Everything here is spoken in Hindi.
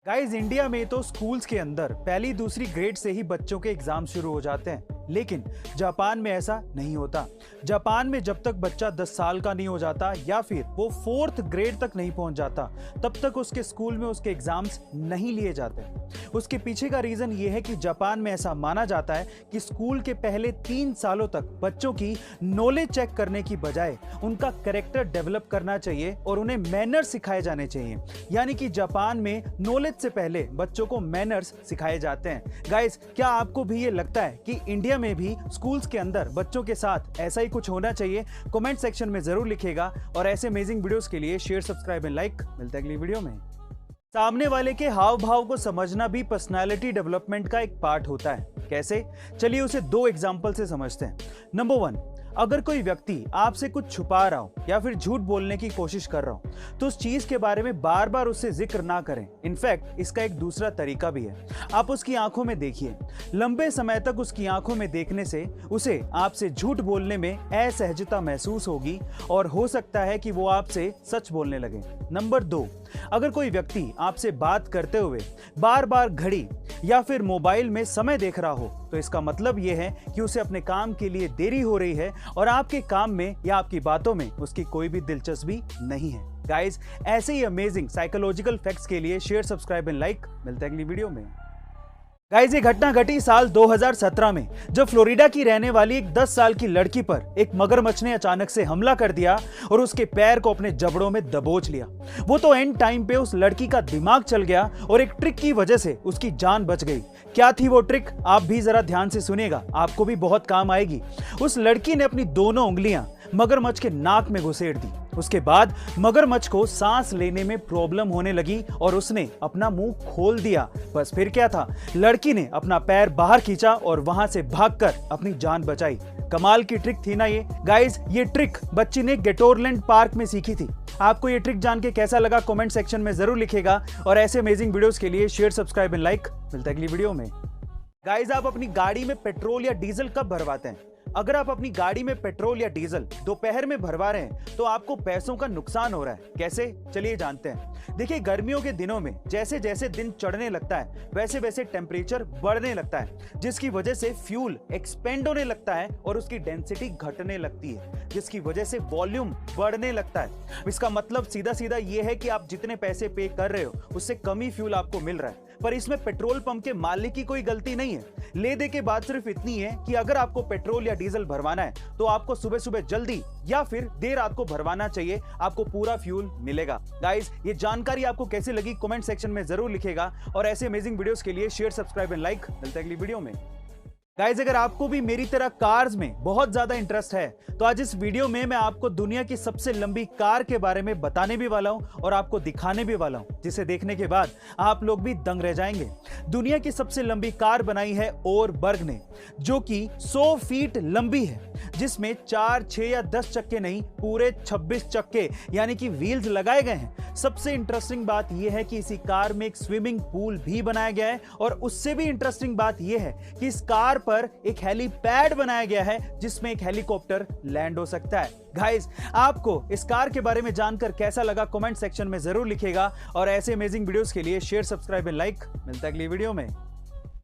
गाइस, इंडिया में तो स्कूल्स के अंदर पहली दूसरी ग्रेड से ही बच्चों के एग्जाम शुरू हो जाते हैं, लेकिन जापान में ऐसा नहीं होता। जापान में जब तक बच्चा 10 साल का नहीं हो जाता या फिर वो 4th ग्रेड तक नहीं पहुंच जाता, तब तक उसके स्कूल में उसके एग्जाम्स नहीं लिए जाते। उसके पीछे का रीजन ये है कि जापान में ऐसा माना जाता है कि स्कूल के पहले 3 सालों तक बच्चों की नॉलेज चेक करने की बजाय उनका कैरेक्टर डेवलप करना चाहिए और उन्हें मैनर्स सिखाए जाने चाहिए। यानी कि जापान में नॉलेज से पहले बच्चों को मैनर्स सिखाए जाते हैं। गाइस, क्या आपको भी ये लगता है कि इंडिया में भी स्कूल्स के अंदर बच्चों के साथ ऐसा ही कुछ होना चाहिए? कमेंट सेक्शन में जरूर लिखिएगा और ऐसे अमेजिंग वीडियोस के लिए शेयर, सब्सक्राइब एंड लाइक। मिलते हैं अगली वीडियो में। सामने वाले के हाव भाव को समझना भी पर्सनालिटी डेवलपमेंट का एक पार्ट होता है। कैसे? चलिए उसे 2 एग्जांपल से समझते हैं। नंबर 1, अगर कोई व्यक्ति आपसे कुछ छुपा रहा हो या फिर झूठ बोलने की कोशिश कर रहा हो तो उस चीज के बारे में बार बार उससे जिक्र ना करें। इनफैक्ट इसका एक दूसरा तरीका भी है। आप उसकी आंखों में देखिए। लंबे समय तक उसकी आंखों में देखने से उसे आपसे झूठ बोलने में असहजता महसूस होगी और हो सकता है कि वो आपसे सच बोलने लगे। नंबर 2, अगर कोई व्यक्ति आपसे बात करते हुए बार बार घड़ी या फिर मोबाइल में समय देख रहा हो तो इसका मतलब यह है कि उसे अपने काम के लिए देरी हो रही है और आपके काम में या आपकी बातों में उसकी कोई भी दिलचस्पी नहीं है। गाइस, ऐसे ही अमेजिंग साइकोलॉजिकल फैक्ट्स के लिए शेयर, सब्सक्राइब एंड लाइक। मिलते हैं अगली वीडियो में। गाइस, ये घटना घटी साल 2017 में, जब फ्लोरिडा की रहने वाली एक 10 साल की लड़की पर एक मगरमच्छ ने अचानक से हमला कर दिया और उसके पैर को अपने जबड़ों में दबोच लिया। वो तो एंड टाइम पे उस लड़की का दिमाग चल गया और एक ट्रिक की वजह से उसकी जान बच गई। क्या थी वो ट्रिक? आप भी जरा ध्यान से सुनिएगा, आपको भी बहुत काम आएगी। उस लड़की ने अपनी दोनों उंगलियां मगरमच्छ के नाक में घुसेड़ दी। उसके बाद मगरमच्छ को सांस लेने में प्रॉब्लम होने लगी और उसने अपना मुंह खोल दिया। बस फिर क्या था, लड़की ने अपना पैर बाहर खींचा और वहां से भागकर अपनी जान बचाई। कमाल की ट्रिक थी ना ये। गाइस, ये ट्रिक बच्ची ने गेटोरलैंड पार्क में सीखी थी। आपको ये ट्रिक जान के कैसा लगा? कमेंट सेक्शन में जरूर लिखिएगा और ऐसे अमेजिंग वीडियोस के लिए शेयर, सब्सक्राइब एंड लाइक। मिलते हैं अगली वीडियो में। गाइस, आप अपनी गाड़ी में पेट्रोल या डीजल कब भरवाते हैं? अगर आप अपनी गाड़ी में पेट्रोल या डीजल दोपहर में भरवा रहे हैं तो आपको पैसों का नुकसान हो रहा है। कैसे? चलिए जानते हैं। देखिए, गर्मियों के दिनों में जैसे जैसे दिन चढ़ने लगता है वैसे वैसे टेम्परेचर बढ़ने लगता है, जिसकी वजह से फ्यूल एक्सपेंड होने लगता है और उसकी डेंसिटी घटने लगती है, जिसकी वजह से वॉल्यूम बढ़ने लगता है। इसका मतलब सीधा सीधा ये है कि आप जितने पैसे पे कर रहे हो उससे कम ही फ्यूल आपको मिल रहा है। पर इसमें पेट्रोल पंप के मालिक की कोई गलती नहीं है। ले दे के बात सिर्फ इतनी है कि अगर आपको पेट्रोल या डीजल भरवाना है तो आपको सुबह सुबह जल्दी या फिर देर रात को भरवाना चाहिए, आपको पूरा फ्यूल मिलेगा। गाइस, ये जानकारी आपको कैसी लगी? कमेंट सेक्शन में जरूर लिखिएगा और ऐसे अमेजिंग वीडियोस के लिए शेयर, सब्सक्राइब एंड लाइक। मिलते हैं अगली वीडियो में। गाइस, अगर आपको भी मेरी तरह कार्स में बहुत ज्यादा इंटरेस्ट है तो आज इस वीडियो में मैं आपको दुनिया की सबसे लंबी कार के बारे में बताने भी वाला हूं और आपको दिखाने भी वाला हूं, जिसे देखने के बाद आप लोग भी दंग रह जाएंगे। दुनिया की सबसे लंबी कार बनाई है ओरबर्ग ने, जो कि 100 फीट लंबी है, जिसमें 4, 6 या 10 चक्के नहीं, पूरे 26 चक्के यानी कि व्हील्स लगाए गए हैं। सबसे इंटरेस्टिंग बात यह है कि इसी कार में एक स्विमिंग पूल भी बनाया गया है और उससे भी इंटरेस्टिंग बात यह है कि इस कार पर एक हेलीपैड बनाया गया है जिसमें एक हेलीकॉप्टर लैंड हो सकता है। गाइस, आपको इस कार के बारे में जानकर कैसा लगा? कमेंट सेक्शन में जरूर लिखिएगा और ऐसे अमेजिंग वीडियोस के लिए शेयर, सब्सक्राइब एंड लाइक। मिलता है अगली वीडियो में।